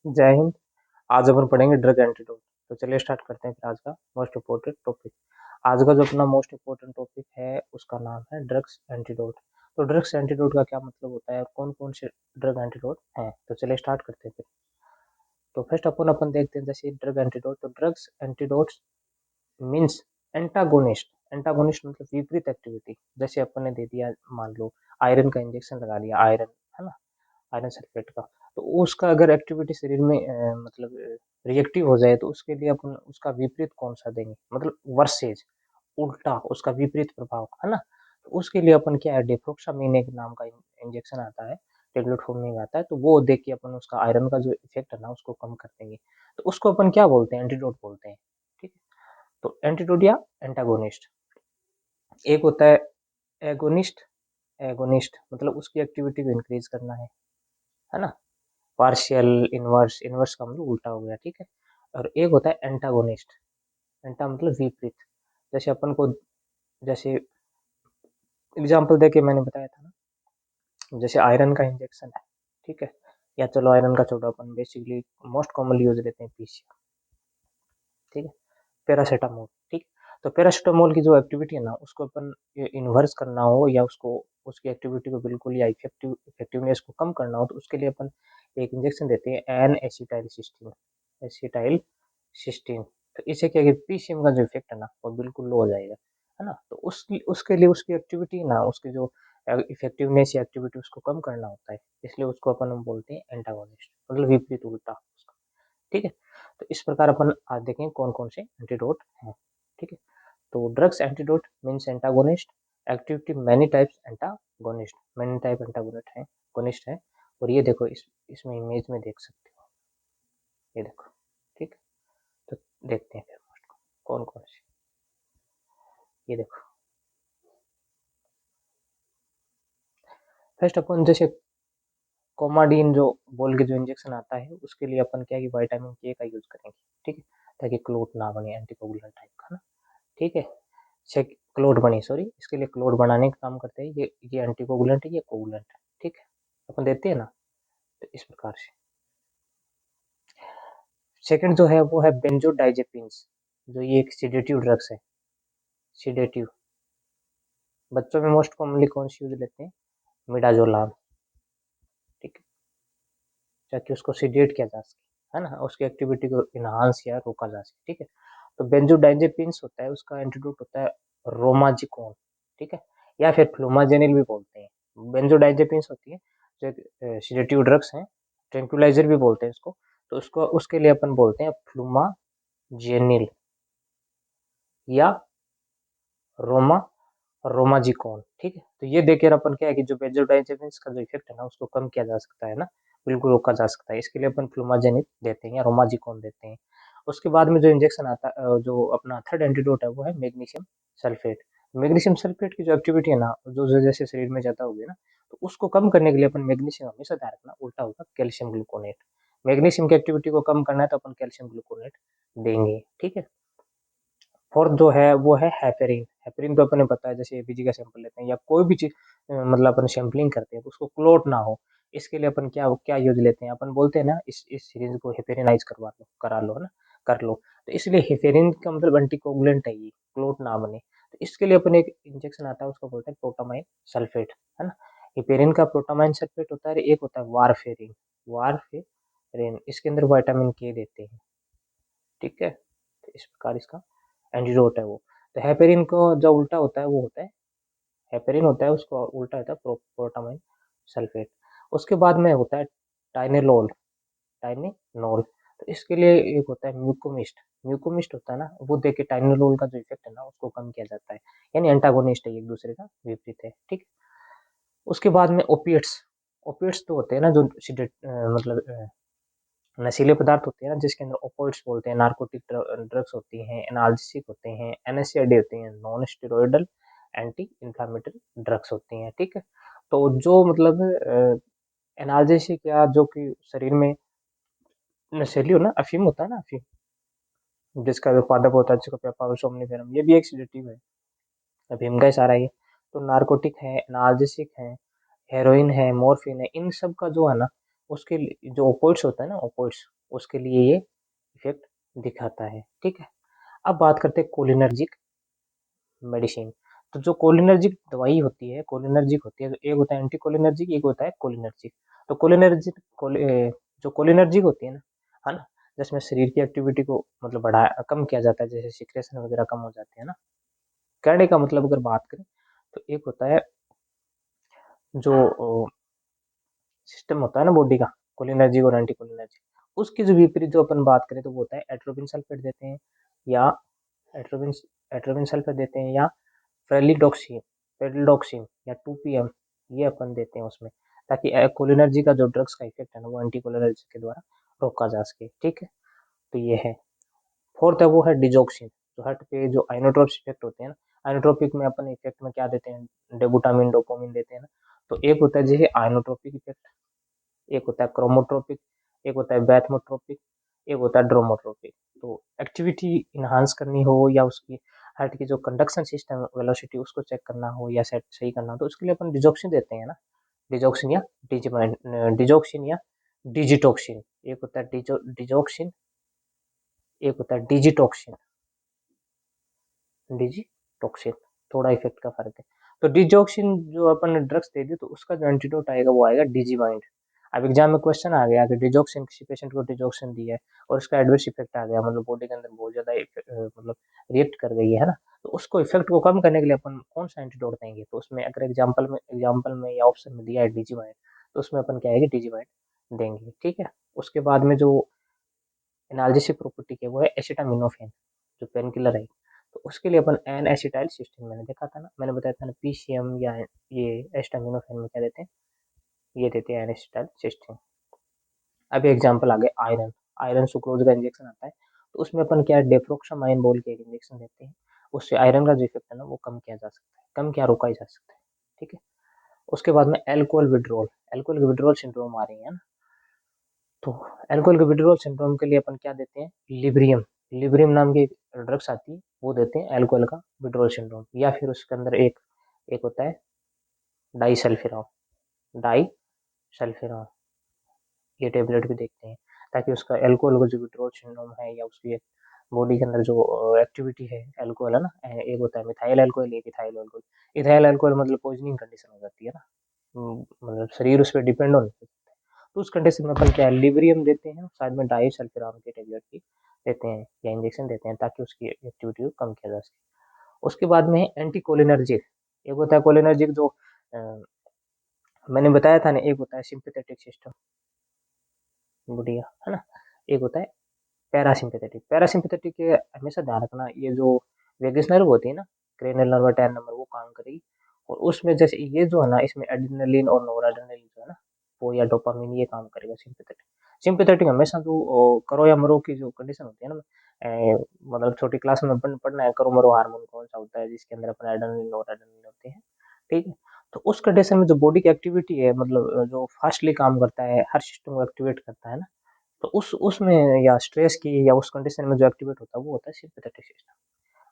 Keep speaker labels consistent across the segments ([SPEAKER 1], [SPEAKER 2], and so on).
[SPEAKER 1] जय हिंद। आज अपन पढ़ेंगे ड्रग एंटीडोट। तो चलिए स्टार्ट करते हैं फिर आज का मोस्ट इम्पोर्टेंट टॉपिक। आज का जो अपना मोस्ट इम्पोर्टेंट टॉपिक है उसका नाम है ड्रग्स एंटीडोट। तो ड्रग्स एंटीडोट का क्या मतलब होता है और कौन कौन से ड्रग एंटीडोट हैं, तो चलिए स्टार्ट करते हैं फिर। तो फर्स्ट अपन देखते हैं जैसे ड्रग एंटीडोट। तो drugs antidote means antagonist. Antagonist मतलब विपरीत एक्टिविटी। जैसे अपन ने दे दिया, मान लो आयरन का इंजेक्शन लगा लिया, आयरन है ना, आयरन सल्फेट का। तो उसका अगर एक्टिविटी शरीर में मतलब रिएक्टिव हो जाए तो उसके लिए अपन उसका विपरीत कौन सा देंगे, मतलब वर्सेज, उल्टा उसका विपरीत प्रभाव, है ना। तो उसके लिए अपन क्या है, डिफ्रोक्सामिन एक नाम का इंजेक्शन आता है, टेबलेट फॉर्म में आता है, तो वो देख के अपन उसका आयरन का जो इफेक्ट है ना उसको कम कर देंगे। तो उसको अपन क्या बोलते हैं, एंटीडोट बोलते हैं। ठीक है। तो एंटीडोट या एंटागोनिस्ट। एक होता है एगोनिस्ट। एगोनिस्ट मतलब उसकी एक्टिविटी को इंक्रीज करना है ना। पार्शियल इनवर्स, इनवर्स का मतलब उल्टा हो गया, ठीक है। और एक होता है एंटागोनिस्ट। एंटा मतलब विपरीत। जैसे अपन को, जैसे एग्जांपल देके मैंने बताया था ना, जैसे आयरन का इंजेक्शन है, ठीक है। या चलो आयरन का छोड़ो, अपन बेसिकली मोस्ट कॉमनली यूज लेते हैं पीसी, ठीक है, पैरासीटामोल, ठीक। तो पैरासीटामोल की जो एक्टिविटी है ना उसको अपन इन्वर्स करना हो या उसको, उसकी एक्टिविटी को बिल्कुल या इफेक्टिवनेस को कम करना हो तो उसके लिए अपन एक इंजेक्शन देते हैं, N acetyl cysteine. Acetyl cysteine. तो इससे क्या है कि पीसीएम का जो इफेक्ट है ना वो बिल्कुल लो हो जाएगा, है ना। तो उसके लिए उसकी एक्टिविटी ना, उसकी जो इफेक्टिवनेस या एक्टिविटी उसको कम करना होता है, इसलिए उसको अपन हम बोलते हैं एंटागोनिस्ट, मतलब विपरीत, उल्टा उसका। ठीक है। तो इस प्रकार अपन आज देखें कौन कौन से एंटीडोट हैं। ठीक है। तो drugs antidote means antagonist. Activity many types antagonist, many type antagonist है, गोनिस्ट है। और ये देखो इसमें इमेज में देख सकते हो, ये देखो। ठीक। तो देखते हैं फिर कौन कौन से। ये देखो, फर्स्ट अपन जैसे कोमाडीन जो बोल के जो इंजेक्शन आता है उसके लिए अपन क्या है कि विटामिन के का यूज करेंगे, ठीक है, ताकि क्लोट ना बने, एंटीकोगुलेंट टाइप का ना। ठीक है। चेक क्लोट बने, सॉरी, इसके लिए क्लोट बनाने का काम करते हैं ये एंटीकोगुलेंट है, ये कोगुलेंट है, ठीक है। अपन देते हैं ना, तो इस प्रकार से। सेकंड जो है वो है बेंजोडाइजेपिन्स, जो ये एक सिडेटिव ड्रग्स है। सिडेटिव, बच्चों में मोस्ट कॉमनली कौन सी यूज लेते हैं, मिडाजोलाम, ठीक है, ताकि उसको सिडेट किया जा सके, है ना, उसकी एक्टिविटी को इनहांस या रोका जा सके, ठीक है। तो बेंजोडाइजेपिन्स होता है, उसका एंटीडोट होता है रोमाजिकोन, ठीक है, या फिर फ्लूमाजेनिल भी बोलते हैं। बेंजोडाइजेपिन्स होती है जो सिडेटिव ड्रग्स हैं, ट्रैंक्विलाइजर भी बोलते हैं इसको। तो उसको, उसके लिए अपन बोलते हैं फ्लूमाजेनिल या रोमा, रोमाजिकॉन, ठीक है। तो ये देखकर अपन क्या है कि जो बेंजोडाइजेपिन्स का जो इफेक्ट है ना उसको कम किया जा सकता है ना, बिल्कुल रोका जा सकता है। इसके लिए अपन फ्लूमाजेनिल देते हैं या रोमाजिकॉन देते हैं। उसके बाद में जो इंजेक्शन आता है, जो अपना थर्ड एंटीडोट है वो है मैग्नीशियम सल्फेट। मैग्नीशियम सल्फेट की जो एक्टिविटी है ना, जो जैसे शरीर में ज्यादा होगी ना, तो उसको कम करने के लिए अपन मैग्नीशियम हमेशा ध्यान रखना, उल्टा होगा कैल्शियम ग्लूकोनेट। मैग्नीशियम की एक्टिविटी को कम करना है तो अपन कैल्शियम ग्लूकोनेट देंगे, ठीक है। फोर्थ जो है वो है हेपेरिन। हेपेरिन तो अपने पता है, जैसे एपीजी का सैंपल लेते हैं या कोई भी चीज, मतलब अपन सैंपलिंग करते हैं तो उसको क्लोट ना हो, इसके लिए अपन क्या क्या यूज लेते हैं, अपन बोलते हैं ना इस सीरीज को हेपेरिनाइज करवा लो, करा लो, है ना, कर लो। तो इसलिए हेपेरिन का मतलब एंटीकोगुलेंट है, ये क्लोट ना बने। तो इसके लिए अपन एक इंजेक्शन आता है उसको बोलते हैं प्रोटामाइन सल्फेट, है ना। हेपेरिन का प्रोटामाइन सल्फेट होता है, एक होता है वारफेरिन। वारफेरिन इसके अंदर विटामिन के देते हैं, ठीक है। तो इस प्रकार इसका एंटीडोट है वो। तो हेपेरिन को जो उल्टा होता है वो होता है, हेपेरिन होता है उसको उल्टा होता है प्रोटामाइन सल्फेट। उसके बाद में होता है टाइनेलोल, टाइनेनोल। तो इसके लिए एक होता है म्यूकोमिस्ट। म्यूकोमिस्ट होता है ना, वो देख के टाइनेलोल का जो इफेक्ट है ना उसको कम किया जाता है, यानी एंटागोनिस्ट है, एक दूसरे का विपरीत है, ठीक। उसके बाद में ओपिएट्स। ओपिएट्स तो होते हैं ना जो मतलब नशीले पदार्थ होते हैं ना, जिसके अंदर ओपिएट्स बोलते हैं, नार्कोटिक ड्रग्स होती हैं, एनाल्जेसिक होते हैं, एनएसएडी होती हैं, non steroidal anti inflammatory drugs होती हैं, ठीक है। तो जो मतलब एनाल्जेसिक या जो कि शरीर में नशेली हो ना, अफीम होता है ना, अफीम जिसका उत्पादक होता है, जिसको पेपार सोमनिफेरम, ये भी एक सेडेटिव है, अफीम का ही सारा ये। तो नार्कोटिक है, एनाल्जेसिक है, हेरोइन है, मॉर्फिन है, इन सब का जो है ना उसके लिए जो ओपोइड्स होता है ना, ओपोइड्स, उसके लिए ये इफेक्ट दिखाता है। ठीक है, अब बात करते हैं कोलिनर्जिक मेडिसिन। तो जो कोलिनर्जिक दवाई होती है, कोलिनर्जिक होती है, तो एक होता है एंटी कोलिनर्जिक, एक होता है कोलिनर्जिक। तो कोलिनर्जिक जो कोलिनर्जिक होती है ना, है ना, जिसमें शरीर की एक्टिविटी को मतलब बढ़ा कम किया जाता है, जैसे सिक्रेशन वगैरह कम हो जाती है ना। कहने का मतलब अगर बात करें तो एक होता है जो सिस्टम होता है ना बॉडी का, कोलिनर्जिक और एंटी कोलिनर्जिक, उसकी जो विपरीत जो अपन बात करें तो वो होता है एट्रोपिन सल्फेट देते हैं, या एट्रोपिन एट्रोपिन सल्फेट देते हैं, या फेलिडोक्सिन फेलिडोक्सिन या 2PM, ये अपन देते हैं उसमें, ताकि कोलिनर्जी का जो ड्रग्स का इफेक्ट है ना वो एंटी कोलिनर्जी के द्वारा रोका जा सके। ठीक है, तो ये है। फोर्थ है वो है डिजोक्सिन, जो हर्ट पे जो आइनोट्रोपिक इफेक्ट होते हैं ना, आइनोट्रोपिक में अपन इफेक्ट में क्या देते हैं, डेबुटामिन डोपामिन देते हैं ना। तो एक होता है जैसे आइनोट्रोपिक इफेक्ट, एक होता है क्रोमोट्रोपिक, एक होता है बैथमोट्रोपिक, एक होता है ड्रोमोट्रोपिक। तो एक्टिविटी इन्हांस करनी हो या उसकी हार्ट की जो कंडक्शन सिस्टम वेलोसिटी उसको चेक करना हो या सेट सही करना हो, तो उसके लिए अपन डिजोक्सिन देते हैं ना, डिजोक्सिन या डिजिमाइन, डिजोक्सिन या डिजिटोक्सिन। एक होता है डिजोक्सिन, एक होता है डिजिटोक्सिन, डिजिटोक्सिन, थोड़ा इफेक्ट का फर्क है। तो डिजोक्सिन जो अपन ड्रग्स दे दी तो उसका जो एंटीडोट आएगा वो आएगा डिजिमाइंड। अब एग्जाम में क्वेश्चन आ गया कि डिजोक्सिन, किसी पेशेंट को डिजोक्सिन दिया है और उसका एडवर्स इफेक्ट आ गया, मतलब बॉडी के अंदर बहुत ज्यादा मतलब रिएक्ट कर गई है ना, तो उसको इफेक्ट को कम करने के लिए अपन कौन सा एंटीडोट देंगे। तो उसमें अगर एग्जाम्पल में या ऑप्शन में दिया है डिजिमाइंड, तो उसमें अपन क्या आएगी, डिजिमाइंड देंगे। ठीक है, उसके बाद में जो एनाल्जेसिक प्रॉपर्टी है वो है एसिटामिनोफेन, जो पेन किलर है। तो उसके लिए अपन एन एसिटाइल सिस्टीन, मैंने देखा था ना, मैंने बताया था ना, PCM या ये एसिटामिनोफेन में क्या देते हैं, ये देते हैं एन एसिटाइल सिस्टीन। अभी एग्जांपल आ गया आयरन, आयरन सुक्रोज का इंजेक्शन आता है, तो उसमें अपन क्या डेप्रोक्सामाइन बोल के एक इंजेक्शन देते हैं, उससे आयरन का जो इफेक्ट है ना वो कम किया जा सकता है, कम क्या रोका जा सकता है। ठीक है, उसके बाद में alcohol withdrawal, alcohol withdrawal syndrome आ रही है ना, तो एल्कोहल के विड्रॉल सिंड्रोम के लिए अपन क्या देते हैं, लिब्रियम, लिब्रियम नाम की ड्रग्स आती है, वो देते हैं एल्कोहल का विड्रॉल सिंड्रोम। या फिर उसके अंदर एक एक होता है डाई सल्फिराम, डाई सल्फिराम, ये टेबलेट भी देखते हैं, ताकि उसका एल्कोहल का जो विड्रॉल सिंड्रोम है या उसकी बॉडी के अंदर जो एक्टिविटी है, एल्कोहल है ना, एक होता है मिथाइल एल्कोहल, एक इथाइल एल्कोहल। इथाइल एल्कोहल मतलब पॉइजनिंग कंडीशन हो जाती है ना, मतलब शरीर उस पर डिपेंड होने लगता है। तो उस कंडीशन में अपन क्या है, लिब्रियम देते हैं, साथ में डाई सल्फिराम की टेबलेट भी देते हैं या इंजेक्शन देते हैं, ताकि उसकी एक्टिविटी को कम किया जा सके। उसके बाद में एंटी कोलिनर्जिक, एक होता है कोलिनर्जिक जो मैंने बताया था ना, एक होता है सिंपैथेटिक सिस्टम, बढ़िया है ना, एक होता है पैरासिम्पैथेटिक। पैरासिम्पैथेटिक के हमेशा ध्यान रखना, ये जो वेगस नर्व होती है ना, क्रेनियल नर्व, टैन नंबर, वो काम करेगी। और उसमें जैसे ये जो है ना, इसमें एड्रेनलिन और नोराड्रेनलिन जो है ना, वो या डोपामिन, ये काम करेगा सिंपैथेटिक। सिंपैथेटिक हमेशा जो करो या मरो की जो कंडीशन होती है ना, मतलब छोटी क्लास में अपन पढ़ना है, करो मरो हार्मोन कौन सा होता है जिसके अंदर अपन एड्रेनलिन नोराड्रेनलिन होते हैं। ठीक है, तो उस कंडीशन में जो बॉडी की एक्टिविटी है, मतलब जो फास्टली काम करता है, हर सिस्टम को एक्टिवेट करता है ना, तो उसमें या स्ट्रेस की या उस कंडीशन में जो एक्टिवेट होता है वो होता है सिंपैथेटिक सिस्टम।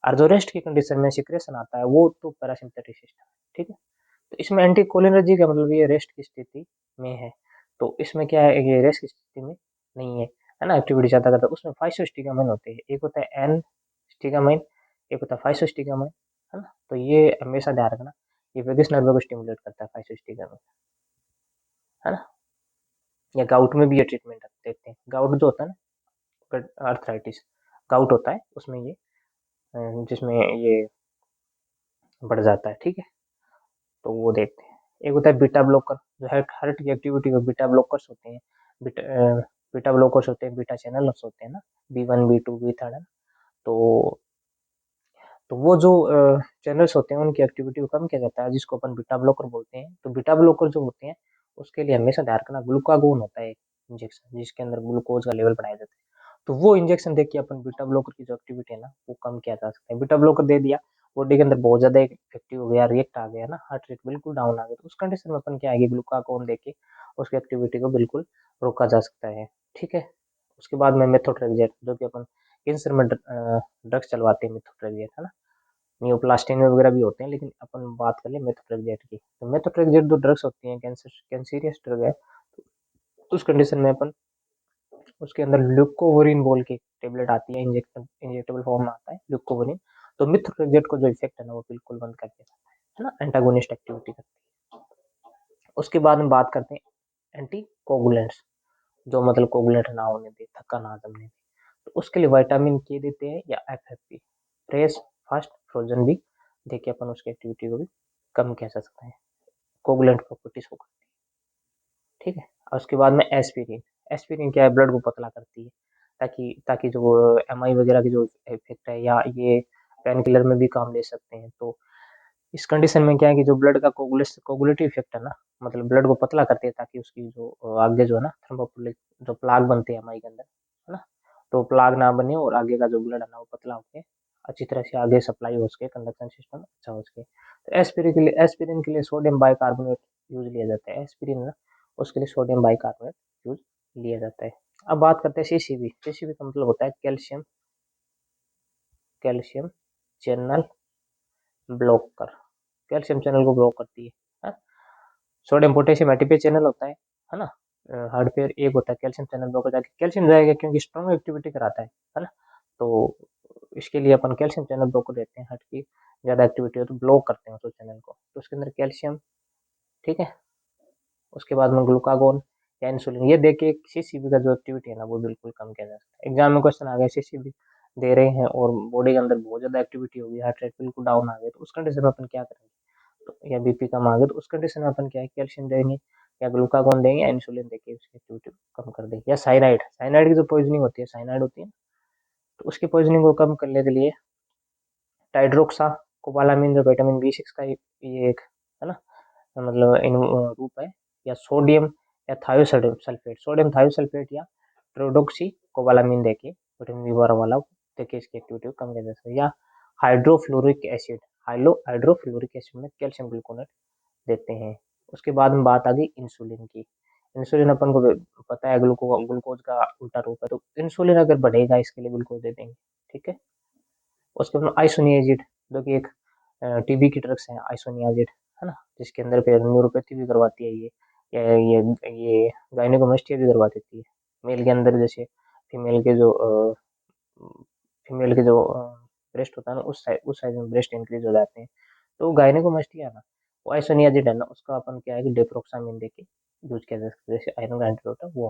[SPEAKER 1] और जो रेस्ट की कंडीशन में सिक्रेशन आता है वो तो पैरासिम्पैथेटिक सिस्टम है। ठीक है, तो इसमें एंटी कोलिनर्जी का मतलब ये रेस्ट की स्थिति में है, तो इसमें क्या है, ये रेस्ट की स्थिति में नहीं है ना, एक्टिविटी ज्यादा करता है। उसमें फाइसोस्टिग्माइन होते हैं, एक होता है एन स्टिग्माइन, एक होता है फाइसोस्टिग्माइन, है ना। तो ये हमेशा ध्यान रखना, ये वेगस नर्व को स्टिमुलेट करता है फाइसोस्टिग्माइन, है ना। या गाउट में भी ये ट्रीटमेंट देते हैं, गाउट जो होता है ना, अर्थराइटिस गाउट होता है, उसमें ये जिसमें ये बढ़ जाता है। ठीक है, तो वो देखते हैं। एक होता है बीटा ब्लॉकर, जो हार्ट हार्ट की एक्टिविटी में बीटा ब्लॉकर्स होते हैं, बीटा बीटा ब्लॉकर्स होते हैं, बीटा चैनल्स होते हैं ना, B1 B2 B3 है ना। तो वो जो चैनल्स होते हैं उनकी एक्टिविटी को कम किया जाता है, जिसको अपन बीटा ब्लॉकर बोलते हैं। तो बीटा ब्लॉकर जो होते हैं उसके लिए हमेशा ध्यान रखना, ग्लूकागोन होता है इंजेक्शन, जिसके अंदर ग्लूकोज का लेवल बढ़ाया जाता है। तो वो इंजेक्शन देख के अपन बीटा ब्लॉकर की जो एक्टिविटी है ना वो कम किया जा सकता है। बीटा ब्लॉकर दे दिया, बॉडी के अंदर बहुत ज्यादा इफेक्टिव हो गया, रिएक्ट आ गया ना, हार्ट रेट बिल्कुल डाउन आ गया, तो उस कंडीशन में अपन क्या आएगी, ग्लूकागोन देके उसकी एक्टिविटी को बिल्कुल रोका जा सकता है। ठीक है, उसके बाद में मेथोट्रेक्सेट, जो कि अपन कैंसर में ड्रग्स चलवाते हैं, मेथोट्रेक्सेट है ना, नियोप्लास्टिन वगैरह भी होते हैं, लेकिन अपन बात कर ले मेथोट्रेक्सेट की। तो मेथोट्रेक्सेट जो ड्रग्स होती हैं, कैंसरियस ड्रग है, उस कंडीशन में अपन उसके अंदर ल्यूकोवरीन बोल के टेबलेट आती है, इंजेक्टेबल फॉर्म में आता है ल्यूकोवरीन। तो मिथ्रोजेट को जो इफेक्ट है ना वो बिल्कुल बंद कर देता है ना, एंटागोनिस्ट एक्टिविटी करती है। उसके बाद हम बात करते हैं एंटी कोगुलेंट्स, जो मतलब कोगुलेंट ना होने दे, थक्का ना जमने दे। तो उसके लिए विटामिन के देते हैं या एफएफपी, फ्रेश फास्ट फ्रोजन भी देके अपन उसकी एक्टिविटी को भी कम कह सकते हैं, कोगुलेंट प्रॉपर्टीज को करती है। ठीक है। और उसके बाद में एस्पिरिन, एस्पिरिन क्या है, ब्लड को पतला करती है, ताकि ताकि जो एमआई वगैरह की जो इफेक्ट है या ये पेन किलर में भी काम ले सकते हैं। तो इस कंडीशन में क्या है कि जो ब्लड का कोगुलेटिव इफेक्ट है ना, मतलब ब्लड को पतला करती है ताकि उसकी जो आगे जो है ना थ्रोम्बोफिलिक जो प्लाग बनते हैं एमआई के अंदर है ना, तो प्लाग ना बने और आगे का जो ब्लड है ना वो पतला होके अच्छी तरह से आगे सप्लाई हो सके, कंडक्शन सिस्टम अच्छा हो सके। तो एस्पिरिन के लिए सोडियम बाइकार्बोनेट यूज लिया जाता है, एस्पिरिन ना उसके लिए सोडियम बाइकार्बोनेट यूज लिया जाता है। अब बात करते हैं सीसीबी, सीसीबी का मतलब होता है calcium calcium channel blocker, calcium channel को ब्लॉक करती है। हाँ? सोडियम पोटेशियम एटीपी चैनल होता है ना, हार्ड पेयर एक होता है कैल्शियम चैनल ब्लॉकर, जाके कैल्शियम जाएगा क्योंकि स्ट्रॉन्ग एक्टिविटी कराता है ना। तो इसके लिए अपन कैल्शियम चैनल ब्लॉकर देते हैं, हार्ट की ज़्यादा एक्टिविटी हो तो ब्लॉक करते हैं उस चैनल को, तो उसके अंदर कैल्शियम। ठीक है। उसके बाद में ग्लूकागोन या इंसुलिन, ये देके सीसीबी का जो एक्टिविटी है ना वो बिल्कुल कम किया जा सकता है। एग्जाम में क्वेश्चन आ गया सीसीबी दे रहे हैं और बॉडी के अंदर बहुत ज़्यादा एक्टिविटी होगी, हार्ट रेट बिल्कुल डाउन आ गया, तो उस कंडीशन में अपन क्या करेंगे, तो या बीपी कम आ गया तो उस कंडीशन में अपन क्या है, कैल्शियम देंगे या ग्लूकागोन देंगे या इंसुलिन देके उसकी एक्टिविटी कम कर देंगे। या साइनाइड, साइनाइड की जो पॉइजनिंग होती है, साइनाइड होती है तो उसकी पॉइजनिंग को कम करने के लिए टाइड्रोक्सा कोबालामिन जो विटामिन बी 6 का ये एक है ना, मतलब इन रूप है, या सोडियम या थायोसल्फेट, सोडियम थायोसल्फेट या ट्रोडोक्सी कोबालामिन देके विटामिन बी 12 वाला देके इसकी एक्टिविटी को कम किया जा सकता है। या हाइड्रोफ्लोरिक एसिड, हाइड्रोफ्लोरिक एसिड में कैल्शियम ग्लूकोनेट देते हैं। उसके बाद में बात आ गई इंसुलिन की, इंसुलिन अपन को पता है ग्लूकोज का उल्टा रूप है, तो इंसुलिन अगर बढ़ेगा इसके लिए ग्लूकोज दे देंगे। ठीक है। उसके बाद आइसोनियाजिड, जो कि एक टीबी की ड्रग्स है आइसोनियाजिड, है ना, जिसके अंदर पे न्यूरोपैथी भी करवाती है ये गायनेकोमास्टिया भी करवा देती है मेल के अंदर, जैसे फीमेल के जो फीमेल के जो ब्रेस्ट होता है ना उस साइज में ब्रेस्ट इंक्रीज हो जाते हैं, तो गायनेकोमास्टिया है ना, वो आइसोनियाजिड है ना, उसका अपन क्या है कि डेप्रोक्सामिन देके यूज किया जा सकता है, जैसे आयरन का एंटीडोट है वो।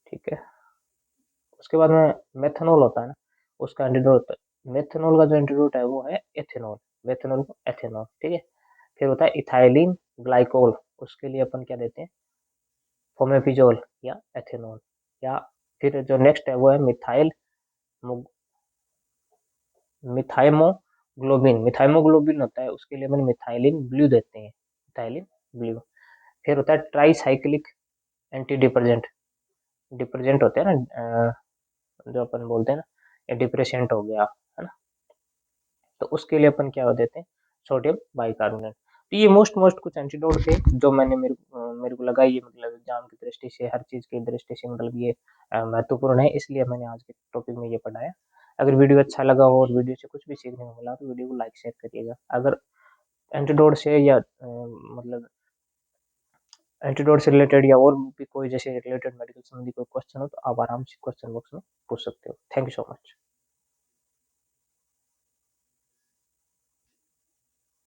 [SPEAKER 1] ठीक है। उसके बाद में मेथनॉल होता है ना, उसका एंटीडोट, मेथनॉल का जो एंटीडोट है वो है एथेनॉल, मेथनॉल को एथेनॉल। ठीक है। फिर होता है इथाइलिन ग्लाइकोल, उसके लिए अपन क्या देते हैं, फोमेपिजोल या एथेनॉल। या फिर जो नेक्स्ट है वो है मिथाइमोग्लोबिन, मिथाइमोग्लोबिन होता है, उसके लिए अपन मिथाइलिन ब्लू देते हैं, मिथाइलिन ब्लू। फिर होता है ट्राईसाइक्लिक एंटी डिप्रेजेंट, डिप्रेजेंट होते हैं ना जो अपन बोलते हैं ना, ये डिप्रेसेंट हो गया है ना, तो उसके लिए अपन क्या देते हैं, सोडियम बाइकार्बोनेट। तो ये मोस्ट कुछ एंटीडोट थे जो मैंने मेरे को लगा ये मतलब एग्जाम की दृष्टि से, हर चीज़ की दृष्टि से मतलब ये महत्वपूर्ण है, इसलिए मैंने आज के टॉपिक में ये पढ़ाया। अगर वीडियो अच्छा लगा हो और वीडियो से कुछ भी सीखने को मिला तो वीडियो को लाइक शेयर करिएगा। अगर एंटीडोट से या मतलब एंटीडोट से रिलेटेड या और भी कोई जैसे रिलेटेड मेडिकल संबंधी कोई क्वेश्चन हो तो आप आराम से क्वेश्चन बॉक्स में पूछ सकते हो। Thank you so much.